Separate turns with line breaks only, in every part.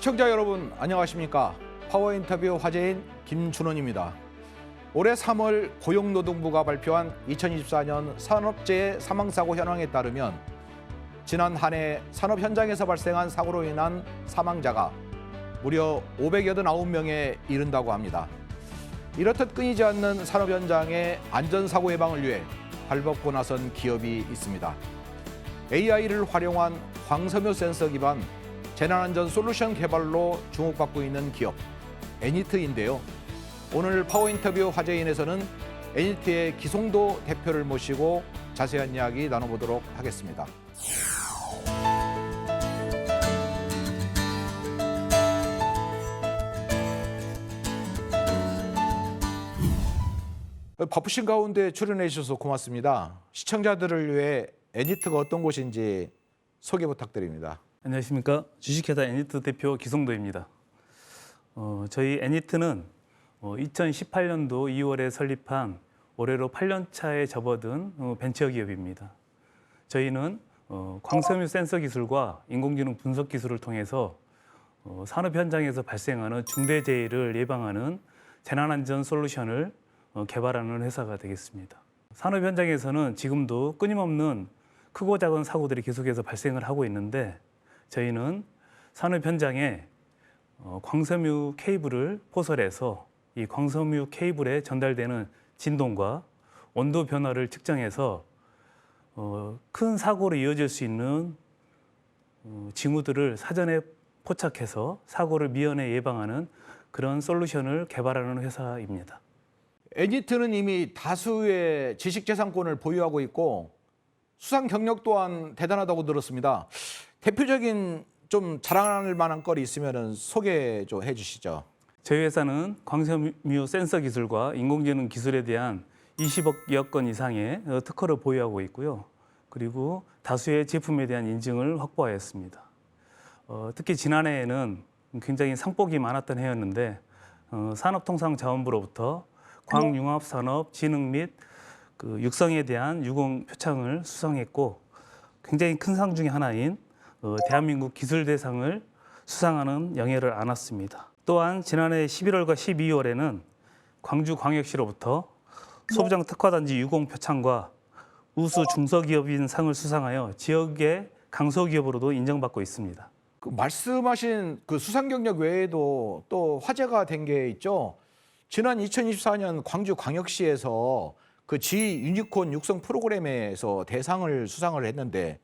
시청자 여러분 안녕하십니까? 파워인터뷰 화제인 김준원입니다. 올해 3월 고용노동부가 발표한 2024년 산업재해 사망사고 현황에 따르면 지난 한 해 산업 현장에서 발생한 사고로 인한 사망자가 무려 589명에 이른다고 합니다. 이렇듯 끊이지 않는 산업 현장의 안전사고 예방을 위해 발벗고 나선 기업이 있습니다. AI를 활용한 광섬유 센서 기반 재난안전 솔루션 개발로 주목받고 있는 기업 애니트인데요. 오늘 파워인터뷰 화제인에서는 애니트의 기송도 대표를 모시고 자세한 이야기 나눠보도록 하겠습니다. 바쁘신 가운데 출연해 주셔서 고맙습니다. 시청자들을 위해 애니트가 어떤 곳인지 소개 부탁드립니다.
안녕하십니까. 주식회사 애니트 대표 기송도입니다. 저희 애니트는 2018년도 2월에 설립한 올해로 8년 차에 접어든 벤처기업입니다. 저희는 광섬유 센서 기술과 인공지능 분석 기술을 통해서 산업 현장에서 발생하는 중대재해를 예방하는 재난안전 솔루션을 개발하는 회사가 되겠습니다. 산업 현장에서는 지금도 끊임없는 크고 작은 사고들이 계속해서 발생을 하고 있는데 저희는 산업 현장에 광섬유 케이블을 포설해서 이 광섬유 케이블에 전달되는 진동과 온도 변화를 측정해서 큰 사고로 이어질 수 있는 징후들을 사전에 포착해서 사고를 미연에 예방하는 그런 솔루션을 개발하는 회사입니다.
애니트는 이미 다수의 지식재산권을 보유하고 있고 수상 경력 또한 대단하다고 들었습니다. 대표적인 좀 자랑할 만한 건이 있으면 소개 좀 해주시죠.
저희 회사는 광섬유 센서 기술과 인공지능 기술에 대한 20여 건 이상의 특허를 보유하고 있고요. 그리고 다수의 제품에 대한 인증을 확보하였습니다. 특히 지난해에는 굉장히 상복이 많았던 해였는데 산업통상자원부로부터 광융합산업 진흥 및 육성에 대한 유공 표창을 수상했고 굉장히 큰 상 중에 하나인 대한민국 기술대상을 수상하는 영예를 안았습니다. 또한 지난해 11월과 12월에는 광주광역시로부터 소부장 특화단지 유공 표창과 우수 중소기업인 상을 수상하여 지역의 강소기업으로도 인정받고 있습니다.
말씀하신 그 수상 경력 외에도 또 화제가 된 게 있죠. 지난 2024년 광주광역시에서 그 G 유니콘 육성 프로그램에서 대상을 수상을 했는데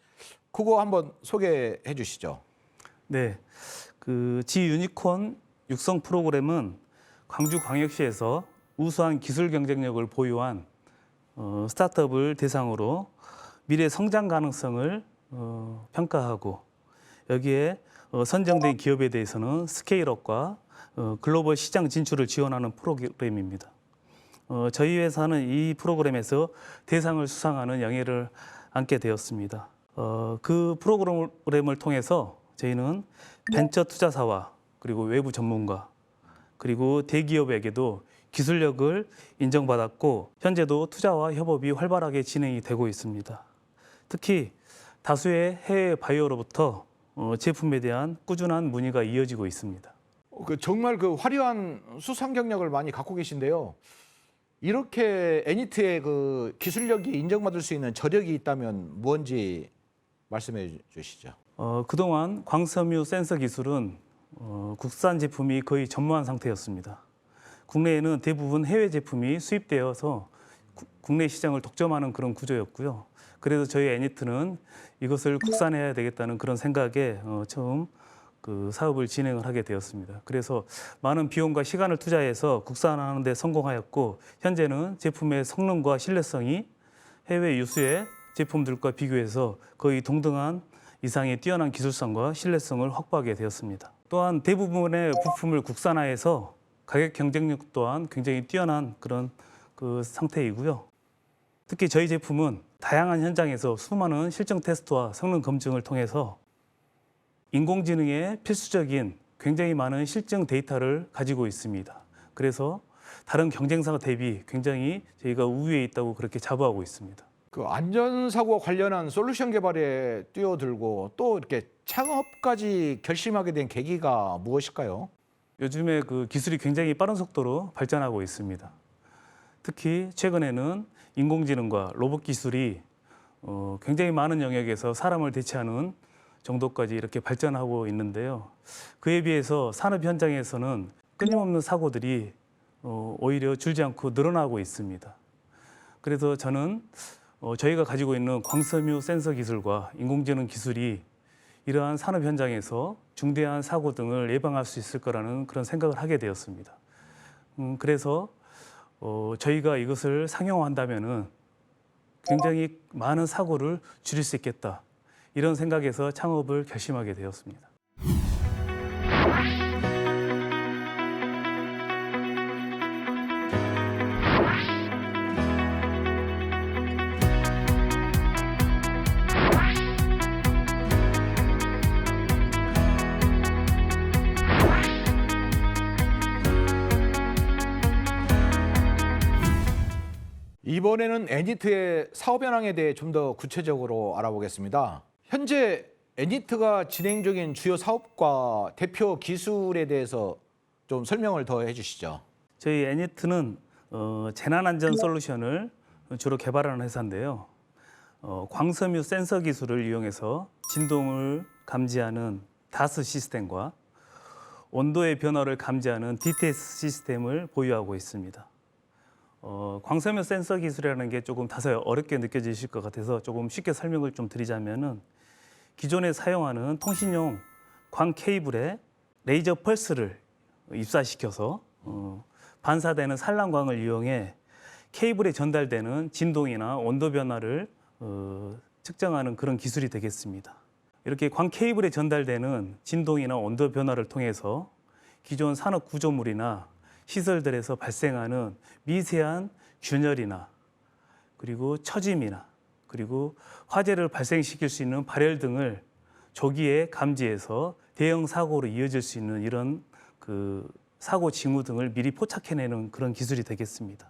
그거 한번 소개해 주시죠.
네, 그 G 유니콘 육성 프로그램은 광주광역시에서 우수한 기술 경쟁력을 보유한 스타트업을 대상으로 미래 성장 가능성을 평가하고 여기에 선정된 기업에 대해서는 스케일업과 글로벌 시장 진출을 지원하는 프로그램입니다. 저희 회사는 이 프로그램에서 대상을 수상하는 영예를 안게 되었습니다. 그 프로그램을 통해서 저희는 벤처 투자사와 그리고 외부 전문가 그리고 대기업에게도 기술력을 인정받았고 현재도 투자와 협업이 활발하게 진행이 되고 있습니다. 특히 다수의 해외 바이어로부터 제품에 대한 꾸준한 문의가 이어지고 있습니다.
정말 그 화려한 수상 경력을 많이 갖고 계신데요. 이렇게 애니트의 그 기술력이 인정받을 수 있는 저력이 있다면 뭔지 말씀해 주시죠.
그동안 광섬유 센서 기술은 국산 제품이 거의 전무한 상태였습니다. 국내에는 대부분 해외 제품이 수입되어서 국내 시장을 독점하는 그런 구조였고요. 그래서 저희 애니트는 이것을 국산해야 되겠다는 그런 생각에 처음 그 사업을 진행을 하게 되었습니다. 그래서 많은 비용과 시간을 투자해서 국산화하는 데 성공하였고 현재는 제품의 성능과 신뢰성이 해외 유수의 제품들과 비교해서 거의 동등한 이상의 뛰어난 기술성과 신뢰성을 확보하게 되었습니다. 또한 대부분의 부품을 국산화해서 가격 경쟁력 또한 굉장히 뛰어난 그런 그 상태이고요. 특히 저희 제품은 다양한 현장에서 수많은 실증 테스트와 성능 검증을 통해서 인공지능의 필수적인 굉장히 많은 실증 데이터를 가지고 있습니다. 그래서 다른 경쟁사 대비 굉장히 저희가 우위에 있다고 그렇게 자부하고 있습니다.
그 안전사고와 관련한 솔루션 개발에 뛰어들고 또 이렇게 창업까지 결심하게 된 계기가 무엇일까요?
요즘에 그 기술이 굉장히 빠른 속도로 발전하고 있습니다. 특히 최근에는 인공지능과 로봇 기술이 굉장히 많은 영역에서 사람을 대체하는 정도까지 이렇게 발전하고 있는데요. 그에 비해서 산업 현장에서는 끊임없는 사고들이 오히려 줄지 않고 늘어나고 있습니다. 그래서 저는 저희가 가지고 있는 광섬유 센서 기술과 인공지능 기술이 이러한 산업 현장에서 중대한 사고 등을 예방할 수 있을 거라는 그런 생각을 하게 되었습니다. 그래서 저희가 이것을 상용화한다면은 굉장히 많은 사고를 줄일 수 있겠다. 이런 생각에서 창업을 결심하게 되었습니다.
이번에는 애니트의 사업 현황에 대해 좀 더 구체적으로 알아보겠습니다. 현재 애니트가 진행 중인 주요 사업과 대표 기술에 대해서 좀 설명을 더 해주시죠.
저희 애니트는 재난안전 솔루션을 주로 개발하는 회사인데요. 광섬유 센서 기술을 이용해서 진동을 감지하는 다스 시스템과 온도의 변화를 감지하는 DTS 시스템을 보유하고 있습니다. 광섬유 센서 기술이라는 게 조금 다소 어렵게 느껴지실 것 같아서 조금 쉽게 설명을 좀 드리자면은 기존에 사용하는 통신용 광 케이블에 레이저 펄스를 입사시켜서 반사되는 산란광을 이용해 케이블에 전달되는 진동이나 온도 변화를 측정하는 그런 기술이 되겠습니다. 이렇게 광 케이블에 전달되는 진동이나 온도 변화를 통해서 기존 산업 구조물이나 시설들에서 발생하는 미세한 균열이나 그리고 처짐이나 그리고 화재를 발생시킬 수 있는 발열 등을 조기에 감지해서 대형 사고로 이어질 수 있는 이런 그 사고 징후 등을 미리 포착해내는 그런 기술이 되겠습니다.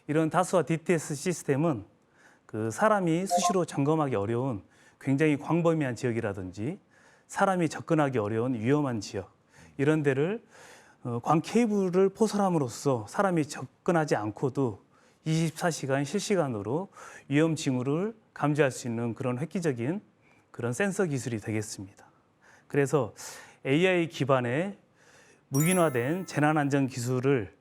이런 다스와 DTS 시스템은 그 사람이 수시로 점검하기 어려운 굉장히 광범위한 지역이라든지 사람이 접근하기 어려운 위험한 지역 이런 데를 광 케이블을 포설함으로써 사람이 접근하지 않고도 24시간 실시간으로 위험 징후를 감지할 수 있는 그런 획기적인 그런 센서 기술이 되겠습니다. 그래서 AI 기반의 무인화된 재난안전 기술을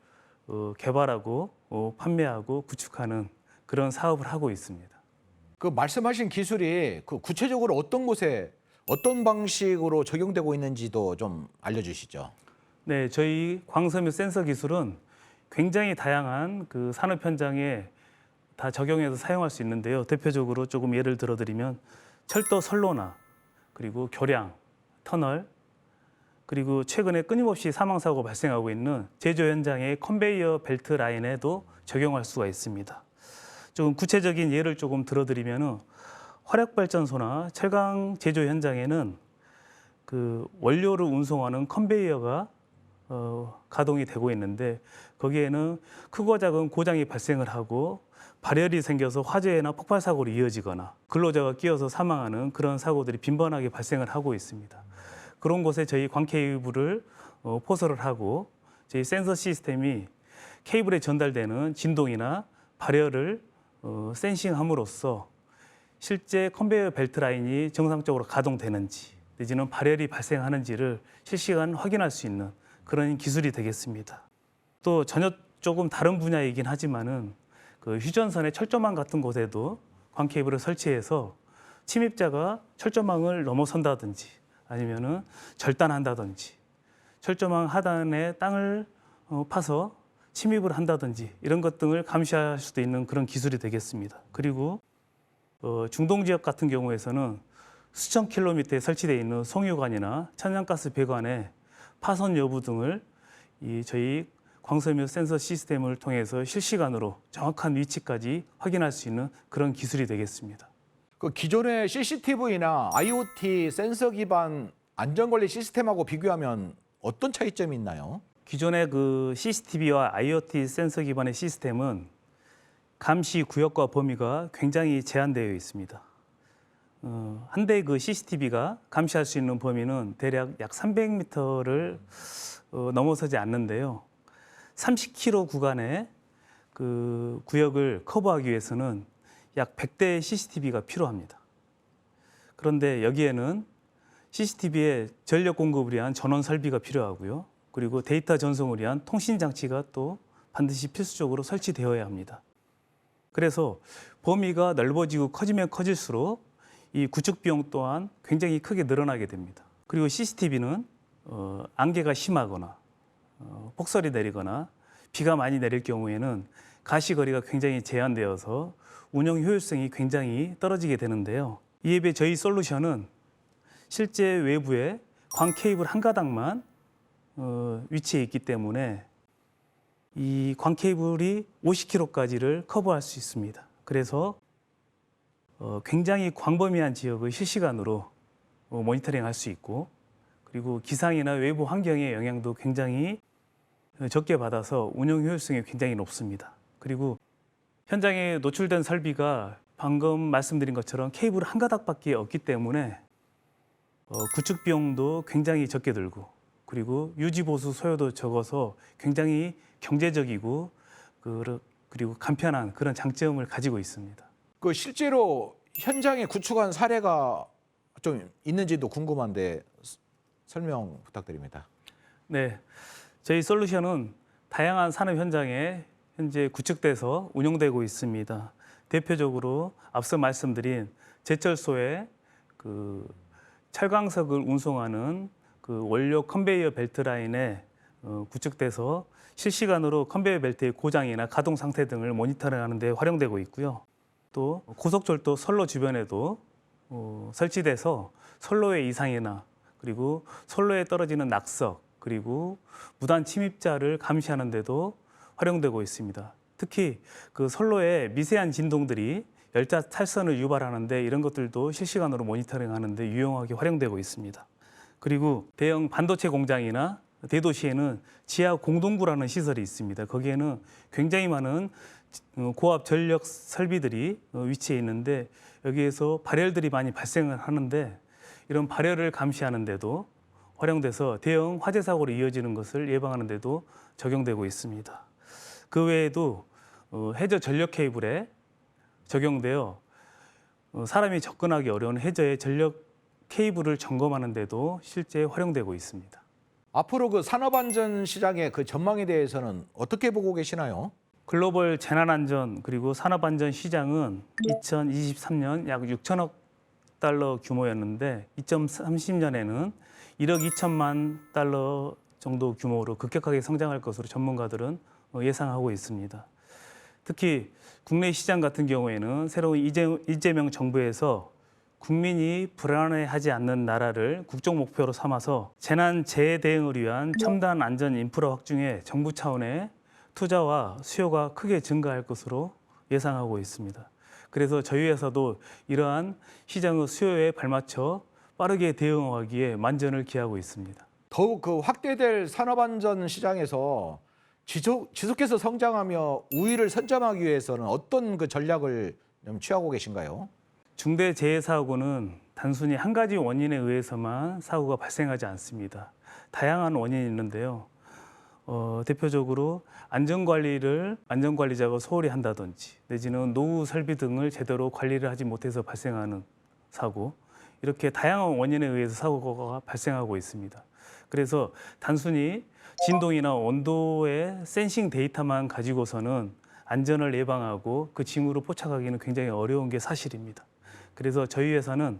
개발하고 판매하고 구축하는 그런 사업을 하고 있습니다.
그 말씀하신 기술이 그 구체적으로 어떤 곳에 어떤 방식으로 적용되고 있는지도 좀 알려주시죠.
네, 저희 광섬유 센서 기술은 굉장히 다양한 그 산업 현장에 다 적용해서 사용할 수 있는데요. 대표적으로 조금 예를 들어드리면 철도 선로나 그리고 교량, 터널, 그리고 최근에 끊임없이 사망 사고가 발생하고 있는 제조 현장의 컨베이어 벨트 라인에도 적용할 수가 있습니다. 좀 구체적인 예를 조금 들어드리면은 화력 발전소나 철강 제조 현장에는 그 원료를 운송하는 컨베이어가 가동이 되고 있는데 거기에는 크고 작은 고장이 발생을 하고 발열이 생겨서 화재나 폭발 사고로 이어지거나 근로자가 끼어서 사망하는 그런 사고들이 빈번하게 발생을 하고 있습니다. 그런 곳에 저희 광 케이블을 포설을 하고 저희 센서 시스템이 케이블에 전달되는 진동이나 발열을 센싱함으로써 실제 컨베이어 벨트 라인이 정상적으로 가동되는지 내지는 발열이 발생하는지를 실시간 확인할 수 있는 그런 기술이 되겠습니다. 또 전혀 조금 다른 분야이긴 하지만은 그 휴전선의 철조망 같은 곳에도 광 케이블을 설치해서 침입자가 철조망을 넘어선다든지 아니면은 절단한다든지 철조망 하단에 땅을 파서 침입을 한다든지 이런 것 등을 감시할 수도 있는 그런 기술이 되겠습니다. 그리고 중동 지역 같은 경우에서는 수천 킬로미터에 설치되어 있는 송유관이나 천연가스 배관의 파손 여부 등을 저희 광섬유 센서 시스템을 통해서 실시간으로 정확한 위치까지 확인할 수 있는 그런 기술이 되겠습니다.
그 기존의 CCTV나 IoT 센서 기반 안전관리 시스템하고 비교하면 어떤 차이점이 있나요?
기존의 그 CCTV와 IoT 센서 기반의 시스템은 감시 구역과 범위가 굉장히 제한되어 있습니다. 한 대 그 CCTV가 감시할 수 있는 범위는 대략 약 300m를 넘어서지 않는데요. 30km 구간의 그 구역을 커버하기 위해서는 약 100대의 CCTV가 필요합니다. 그런데 여기에는 CCTV의 전력 공급을 위한 전원 설비가 필요하고요. 그리고 데이터 전송을 위한 통신 장치가 또 반드시 필수적으로 설치되어야 합니다. 그래서 범위가 넓어지고 커지면 커질수록 이 구축 비용 또한 굉장히 크게 늘어나게 됩니다. 그리고 CCTV는 안개가 심하거나 폭설이 내리거나 비가 많이 내릴 경우에는 가시거리가 굉장히 제한되어서 운영 효율성이 굉장히 떨어지게 되는데요. 이에 비해 저희 솔루션은 실제 외부에 광 케이블 한 가닥만 위치해 있기 때문에 이 광 케이블이 50km까지를 커버할 수 있습니다. 그래서 굉장히 광범위한 지역을 실시간으로 모니터링할 수 있고, 그리고 기상이나 외부 환경의 영향도 굉장히 적게 받아서 운영 효율성이 굉장히 높습니다. 그리고 현장에 노출된 설비가 방금 말씀드린 것처럼 케이블 한 가닥밖에 없기 때문에 구축 비용도 굉장히 적게 들고, 그리고 유지 보수 소요도 적어서 굉장히 경제적이고 그리고 간편한 그런 장점을 가지고 있습니다.
그 실제로 현장에 구축한 사례가 좀 있는지도 궁금한데 설명 부탁드립니다.
네, 저희 솔루션은 다양한 산업 현장에 현재 구축돼서 운용되고 있습니다. 대표적으로 앞서 말씀드린 제철소에 그 철강석을 운송하는 그 원료 컨베이어 벨트 라인에 구축돼서 실시간으로 컨베이어 벨트의 고장이나 가동 상태 등을 모니터링하는 데 활용되고 있고요. 또 고속철도 선로 주변에도 설치돼서 선로의 이상이나 그리고 선로에 떨어지는 낙석, 그리고 무단 침입자를 감시하는 데도 활용되고 있습니다. 특히 그 선로의 미세한 진동들이 열차 탈선을 유발하는데 이런 것들도 실시간으로 모니터링하는 데 유용하게 활용되고 있습니다. 그리고 대형 반도체 공장이나 대도시에는 지하 공동구라는 시설이 있습니다. 거기에는 굉장히 많은 고압 전력 설비들이 위치해 있는데 여기에서 발열들이 많이 발생을 하는데 이런 발열을 감시하는 데도 활용돼서 대형 화재 사고로 이어지는 것을 예방하는 데도 적용되고 있습니다. 그 외에도 해저 전력 케이블에 적용되어 사람이 접근하기 어려운 해저의 전력 케이블을 점검하는 데도 실제 활용되고 있습니다.
앞으로 그 산업안전 시장의 그 전망에 대해서는 어떻게 보고 계시나요?
글로벌 재난안전 그리고 산업안전 시장은 2023년 약 6천억 달러 규모였는데 2030년에는 1억 2천만 달러 정도 규모로 급격하게 성장할 것으로 전문가들은 예상하고 있습니다. 특히 국내 시장 같은 경우에는 새로운 이재명 정부에서 국민이 불안해하지 않는 나라를 국정 목표로 삼아서 재난 재해 대응을 위한 첨단 안전 인프라 확충에 정부 차원의 투자와 수요가 크게 증가할 것으로 예상하고 있습니다. 그래서 저희 회사도 이러한 시장의 수요에 발맞춰 빠르게 대응하기에 만전을 기하고 있습니다.
더욱 그 확대될 산업안전 시장에서 지속해서 성장하며 우위를 선점하기 위해서는 어떤 그 전략을 좀 취하고 계신가요?
중대재해사고는 단순히 한 가지 원인에 의해서만 사고가 발생하지 않습니다. 다양한 원인이 있는데요. 대표적으로 안전관리자가 소홀히 한다든지 내지는 노후 설비 등을 제대로 관리를 하지 못해서 발생하는 사고, 이렇게 다양한 원인에 의해서 사고가 발생하고 있습니다. 그래서 단순히 진동이나 온도의 센싱 데이터만 가지고서는 안전을 예방하고 그 징후를 포착하기는 굉장히 어려운 게 사실입니다. 그래서 저희 회사는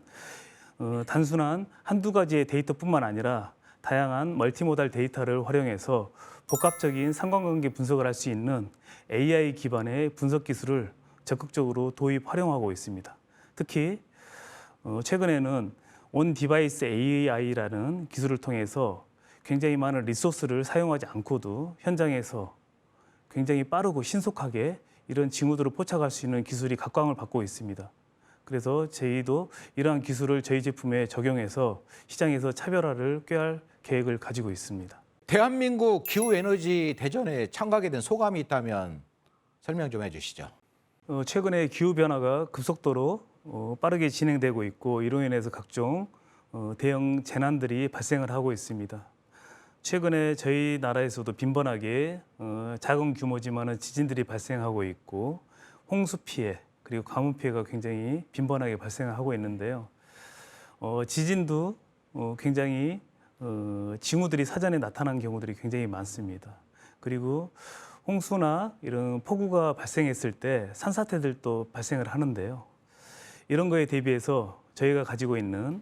단순한 한두 가지의 데이터뿐만 아니라 다양한 멀티모달 데이터를 활용해서 복합적인 상관관계 분석을 할 수 있는 AI 기반의 분석 기술을 적극적으로 도입 활용하고 있습니다. 특히 최근에는 온 디바이스 AI라는 기술을 통해서 굉장히 많은 리소스를 사용하지 않고도 현장에서 굉장히 빠르고 신속하게 이런 징후들을 포착할 수 있는 기술이 각광을 받고 있습니다. 그래서 저희도 이러한 기술을 저희 제품에 적용해서 시장에서 차별화를 꾀할 계획을 가지고 있습니다.
대한민국 기후에너지 대전에 참가하게 된 소감이 있다면 설명 좀 해주시죠.
최근에 기후 변화가 급속도로 빠르게 진행되고 있고 이로 인해서 각종 대형 재난들이 발생을 하고 있습니다. 최근에 저희 나라에서도 빈번하게 작은 규모지만은 지진들이 발생하고 있고 홍수 피해 그리고 가뭄 피해가 굉장히 빈번하게 발생하고 있는데요. 지진도 굉장히 징후들이 사전에 나타난 경우들이 굉장히 많습니다. 그리고 홍수나 이런 폭우가 발생했을 때 산사태들도 발생을 하는데요. 이런 거에 대비해서 저희가 가지고 있는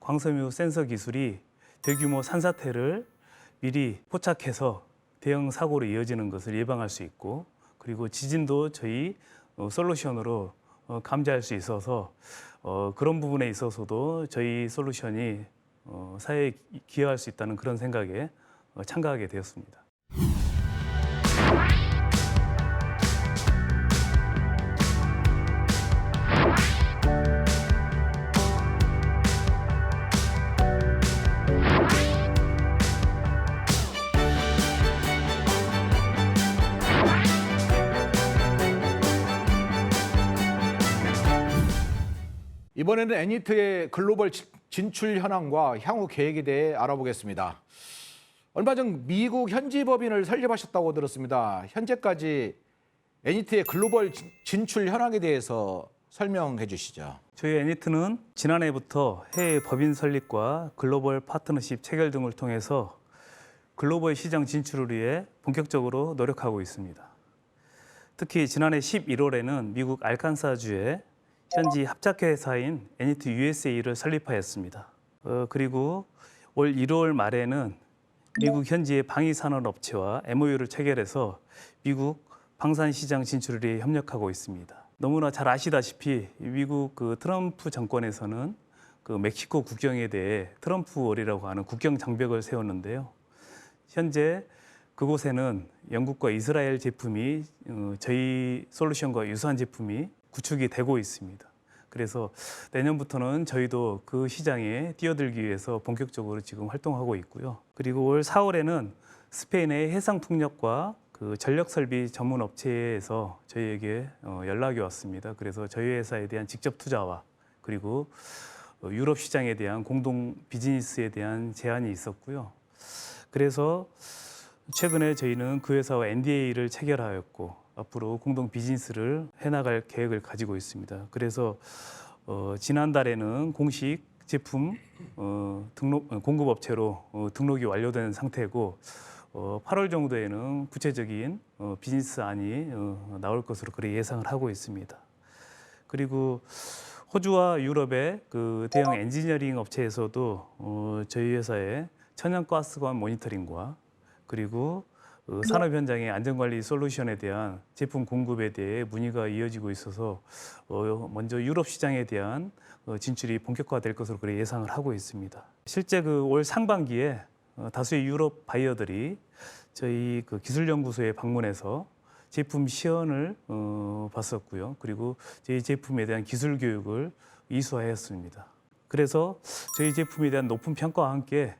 광섬유 센서 기술이 대규모 산사태를 미리 포착해서 대형 사고로 이어지는 것을 예방할 수 있고, 그리고 지진도 저희 솔루션으로 감지할 수 있어서 그런 부분에 있어서도 저희 솔루션이 사회에 기여할 수 있다는 그런 생각에 참가하게 되었습니다.
이번에는 애니트의 글로벌 진출 현황과 향후 계획에 대해 알아보겠습니다. 얼마 전 미국 현지 법인을 설립하셨다고 들었습니다. 현재까지 애니트의 글로벌 진출 현황에 대해서 설명해 주시죠.
저희 애니트는 지난해부터 해외 법인 설립과 글로벌 파트너십 체결 등을 통해서 글로벌 시장 진출을 위해 본격적으로 노력하고 있습니다. 특히 지난해 11월에는 미국 알칸사주에 현지 합작회사인 애니트 USA를 설립하였습니다. 그리고 올 1월 말에는 미국 현지의 방위산업업체와 MOU를 체결해서 미국 방산시장 진출을 위해 협력하고 있습니다. 너무나 잘 아시다시피 미국 트럼프 정권에서는 멕시코 국경에 대해 트럼프 월이라고 하는 국경 장벽을 세웠는데요. 현재 그곳에는 영국과 이스라엘 제품이 저희 솔루션과 유사한 제품이 구축이 되고 있습니다. 그래서 내년부터는 저희도 그 시장에 뛰어들기 위해서 본격적으로 지금 활동하고 있고요. 그리고 올 4월에는 스페인의 해상풍력과 전력설비 전문 업체에서 저희에게 연락이 왔습니다. 그래서 저희 회사에 대한 직접 투자와 그리고 유럽 시장에 대한 공동 비즈니스에 대한 제안이 있었고요. 그래서 최근에 저희는 그 회사와 NDA를 체결하였고 앞으로 공동 비즈니스를 해나갈 계획을 가지고 있습니다. 그래서 지난달에는 공식 제품 공급업체로 등록이 완료된 상태고 8월 정도에는 구체적인 비즈니스안이 나올 것으로 그렇게 예상을 하고 있습니다. 그리고 호주와 유럽의 대형 엔지니어링 업체에서도 저희 회사의 천연가스관 모니터링과 그리고 산업 현장의 안전관리 솔루션에 대한 제품 공급에 대해 문의가 이어지고 있어서 먼저 유럽 시장에 대한 진출이 본격화될 것으로 그렇게 예상을 하고 있습니다. 실제 올 상반기에 다수의 유럽 바이어들이 저희 기술연구소에 방문해서 제품 시연을 봤었고요. 그리고 저희 제품에 대한 기술 교육을 이수하였습니다. 그래서 저희 제품에 대한 높은 평가와 함께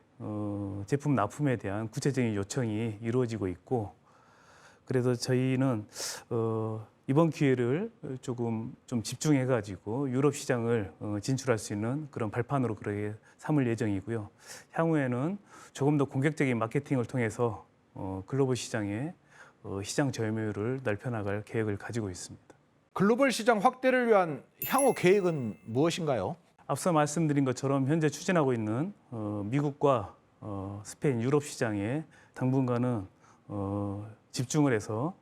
제품 납품에 대한 구체적인 요청이 이루어지고 있고, 그래서 저희는 이번 기회를 좀 집중해가지고 유럽 시장을 진출할 수 있는 그런 발판으로 그렇게 삼을 예정이고요. 향후에는 조금 더 공격적인 마케팅을 통해서 글로벌 시장에 시장 점유율을 넓혀나갈 계획을 가지고 있습니다.
글로벌 시장 확대를 위한 향후 계획은 무엇인가요?
앞서 말씀드린 것처럼 현재 추진하고 있는 미국과 스페인, 유럽 시장에 당분간은 집중을 해서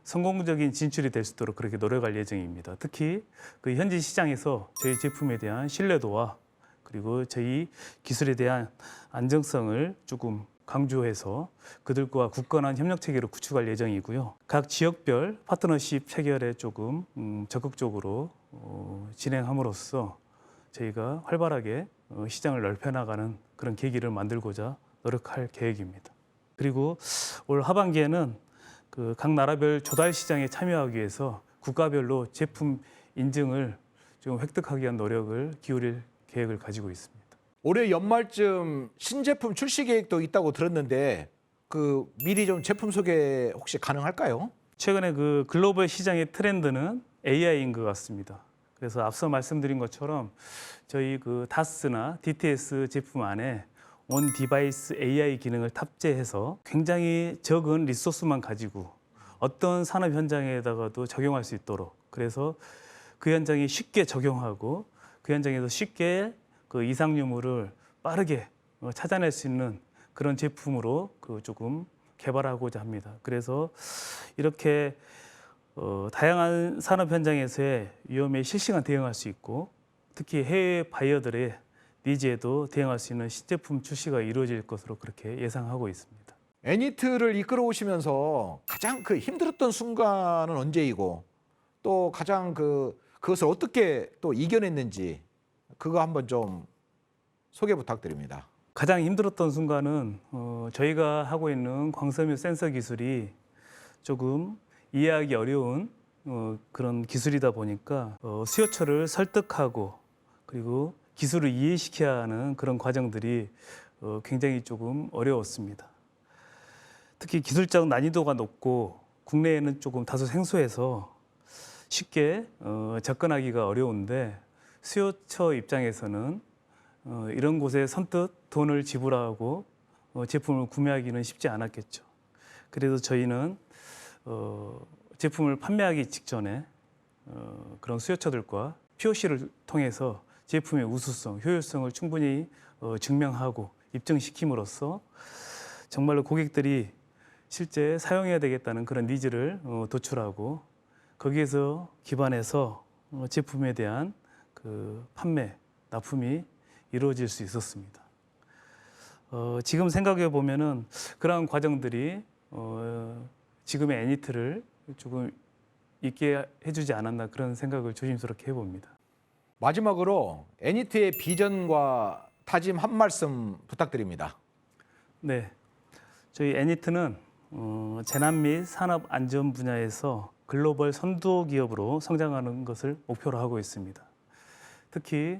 성공적인 진출이 될 수 있도록 그렇게 노력할 예정입니다. 특히 현지 시장에서 저희 제품에 대한 신뢰도와 그리고 저희 기술에 대한 안정성을 조금 강조해서 그들과 굳건한 협력 체계를 구축할 예정이고요. 각 지역별 파트너십 체결에 조금 적극적으로 진행함으로써 저희가 활발하게 시장을 넓혀나가는 그런 계기를 만들고자 노력할 계획입니다. 그리고 올 하반기에는 각 나라별 조달 시장에 참여하기 위해서 국가별로 제품 인증을 좀 획득하기 위한 노력을 기울일 계획을 가지고 있습니다.
올해 연말쯤 신제품 출시 계획도 있다고 들었는데 미리 좀 제품 소개 혹시 가능할까요?
최근에 그 글로벌 시장의 트렌드는 AI인 것 같습니다. 그래서 앞서 말씀드린 것처럼 저희 그 다스나 DTS 제품 안에 온 디바이스 AI 기능을 탑재해서 굉장히 적은 리소스만 가지고 어떤 산업 현장에다가도 적용할 수 있도록, 그래서 그 현장에 쉽게 적용하고 그 현장에서 쉽게 그 이상 유무를 빠르게 찾아낼 수 있는 그런 제품으로 그 조금 개발하고자 합니다. 그래서 이렇게 다양한 산업 현장에서의 위험에 실시간 대응할 수 있고, 특히 해외 바이어들의 니즈에도 대응할 수 있는 신제품 출시가 이루어질 것으로 그렇게 예상하고 있습니다.
애니트를 이끌어 오시면서 가장 그 힘들었던 순간은 언제이고, 또 가장 그것을 어떻게 또 이겨냈는지 그거 한번 좀 소개 부탁드립니다.
가장 힘들었던 순간은 저희가 하고 있는 광섬유 센서 기술이 조금 이해하기 어려운 그런 기술이다 보니까 수요처를 설득하고 그리고 기술을 이해시켜야 하는 그런 과정들이 굉장히 조금 어려웠습니다. 특히 기술적 난이도가 높고 국내에는 조금 다소 생소해서 쉽게 접근하기가 어려운데, 수요처 입장에서는 이런 곳에 선뜻 돈을 지불하고 제품을 구매하기는 쉽지 않았겠죠. 그래서 저희는 제품을 판매하기 직전에 그런 수요처들과 POC를 통해서 제품의 우수성, 효율성을 충분히 증명하고 입증시킴으로써 정말로 고객들이 실제 사용해야 되겠다는 그런 니즈를 도출하고, 거기에서 기반해서 제품에 대한 그 판매, 납품이 이루어질 수 있었습니다. 지금 생각해 보면은 그러한 과정들이 지금의 애니트를 조금 있게 해주지 않았나, 그런 생각을 조심스럽게 해봅니다.
마지막으로 애니트의 비전과 다짐 한 말씀 부탁드립니다.
네, 저희 애니트는 재난 및 산업 안전 분야에서 글로벌 선도 기업으로 성장하는 것을 목표로 하고 있습니다. 특히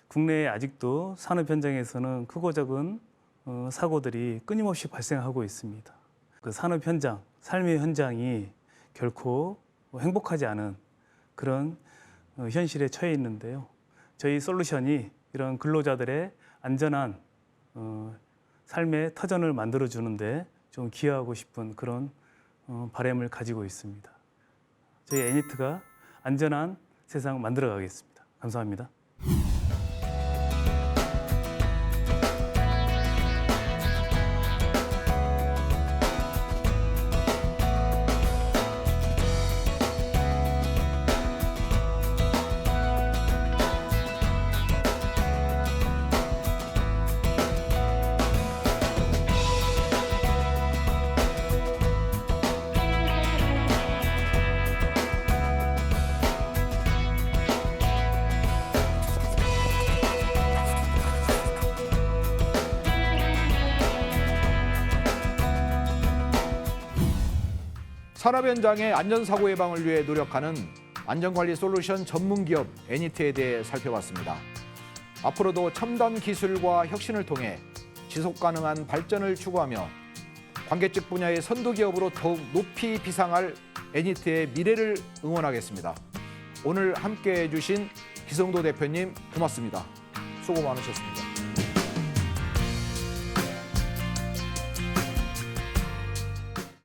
국내에 아직도 산업 현장에서는 크고 작은 사고들이 끊임없이 발생하고 있습니다. 그 산업 현장, 삶의 현장이 결코 행복하지 않은 그런 현실에 처해 있는데요. 저희 솔루션이 이런 근로자들의 안전한 삶의 터전을 만들어 주는데 좀 기여하고 싶은 그런 바람을 가지고 있습니다. 저희 애니트가 안전한 세상 만들어 가겠습니다. 감사합니다.
산업 현장의 안전사고 예방을 위해 노력하는 안전관리 솔루션 전문기업 애니트에 대해 살펴봤습니다. 앞으로도 첨단 기술과 혁신을 통해 지속가능한 발전을 추구하며 관계직 분야의 선도기업으로 더욱 높이 비상할 애니트의 미래를 응원하겠습니다. 오늘 함께해 주신 기성도 대표님 고맙습니다. 수고 많으셨습니다.